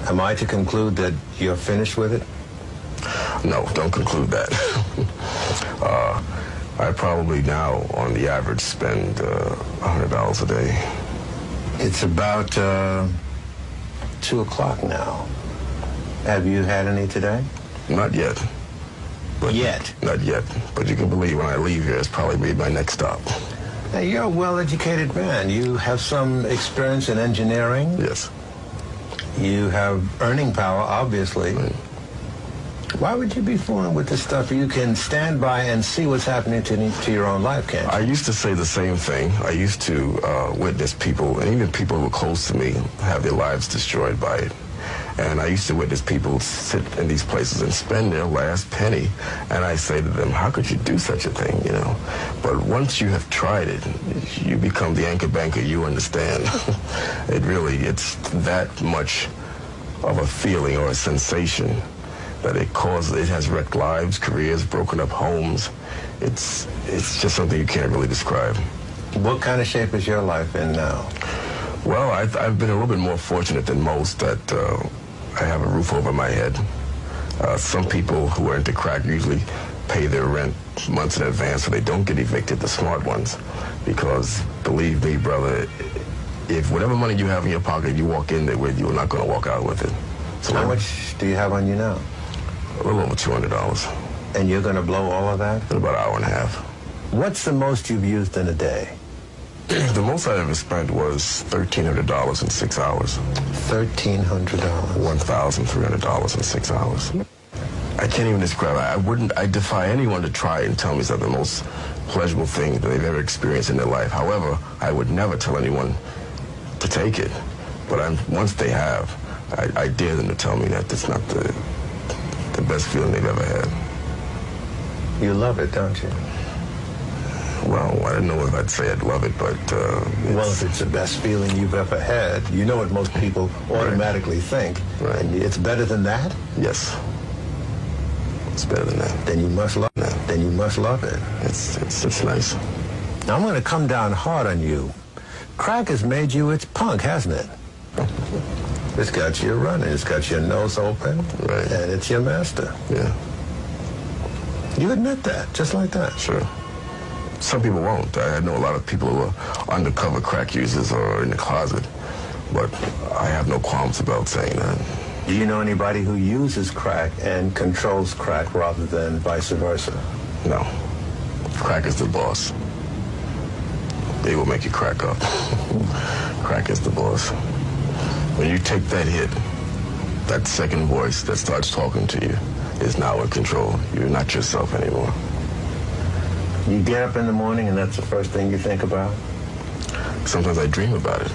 Am I to conclude that you're finished with it? No, don't conclude that. I probably now, on the average, spend $100 a day. It's about 2 o'clock now. Have you had any today? Not yet. But yet? Not yet. But you can believe when I leave here, it's probably be my next stop. Now, you're a well-educated man. You have some experience in engineering. Yes. You have earning power, obviously. Right. Why would you be fooling with this stuff? You can stand by and see what's happening to your own life, can't you? I used to say the same thing. I used to witness people, and even people who were close to me, have their lives destroyed by it. And I used to witness people sit in these places and spend their last penny. And I say to them, how could you do such a thing, you know? But once you have tried it, you become the anchor banker, you understand. It's that much of a feeling or a sensation that it has wrecked lives, careers, broken up homes. It's just something you can't really describe. What kind of shape is your life in now? Well, I've been a little bit more fortunate than most that I have a roof over my head. Some people who are into crack usually pay their rent months in advance so they don't get evicted, the smart ones. Because believe me, brother, if whatever money you have in your pocket you walk in there with, you're not going to walk out with it. So how much do you have on you now? A little over $200. And you're going to blow all of that? In about an hour and a half. What's the most you've used in a day? The most I ever spent was $1,300 in 6 hours. $1,300? $1,300 in 6 hours. I can't even describe it. I defy anyone to try and tell me it's the most pleasurable thing that they've ever experienced in their life. However, I would never tell anyone to take it. But once they have, I dare them to tell me that it's not the best feeling they've ever had. You love it, don't you? Well, I don't know if I'd say I'd love it, but... well, if it's the best feeling you've ever had, you know what most people automatically think. Right. And it's better than that? Yes. It's better than that. Then you must love it. Then you must love it. It's nice. Now, I'm going to come down hard on you. Crack has made you its punk, hasn't it? It's got you running. It's got your nose open. Right. And it's your master. Yeah. You admit that, just like that. Sure. Some people won't. I know a lot of people who are undercover crack users or in the closet, but I have no qualms about saying that. Do you know anybody who uses crack and controls crack rather than vice versa? No. Crack is the boss. They will make you crack up. Crack is the boss. When you take that hit, that second voice that starts talking to you is now in control. You're not yourself anymore. You get up in the morning and that's the first thing you think about? Sometimes I dream about it.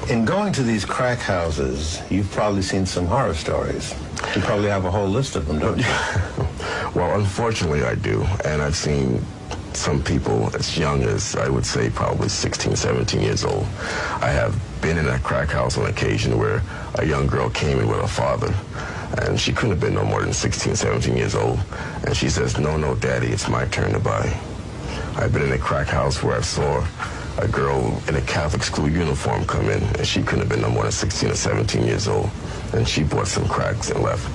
In going to these crack houses, you've probably seen some horror stories. You probably have a whole list of them, don't you? Well, unfortunately, I do. And I've seen some people as young as, I would say, probably 16, 17 years old. I have been in a crack house on occasion where a young girl came in with her father, and she couldn't have been no more than 16, 17 years old. And she says, no, Daddy, it's my turn to buy. I've been in a crack house where I saw a girl in a Catholic school uniform come in, and she couldn't have been no more than 16 or 17 years old. And she bought some cracks and left.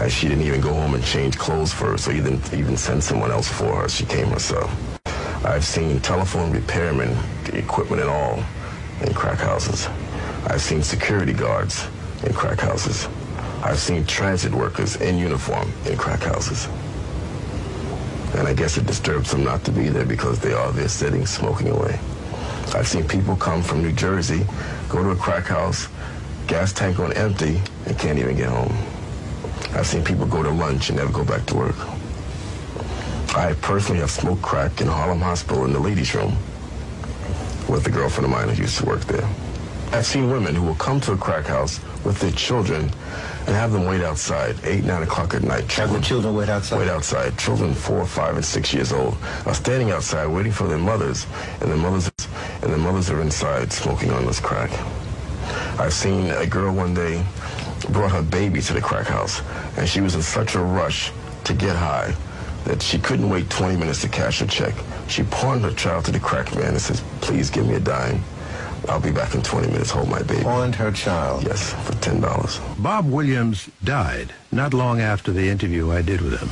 And she didn't even go home and change clothes for her, so you didn't even send someone else for her. She came herself. I've seen telephone repairmen, equipment and all, in crack houses. I've seen security guards in crack houses. I've seen transit workers in uniform in crack houses. And I guess it disturbs them not to be there because they are there sitting, smoking away. I've seen people come from New Jersey, go to a crack house, gas tank on empty, and can't even get home. I've seen people go to lunch and never go back to work. I personally have smoked crack in Harlem Hospital in the ladies' room with a girlfriend of mine who used to work there. I've seen women who will come to a crack house with their children and have them wait outside, 8, 9 o'clock at night. Have the children wait outside? Wait outside. Children 4, 5, and 6 years old are standing outside waiting for their mothers, and the mothers are inside smoking on this crack. I've seen a girl one day brought her baby to the crack house, and she was in such a rush to get high that she couldn't wait 20 minutes to cash her check. She pawned her child to the crack man and says, please give me a dime. I'll be back in 20 minutes, hold my baby. Pawned her child. Yes, for $10. Bob Williams died not long after the interview I did with him.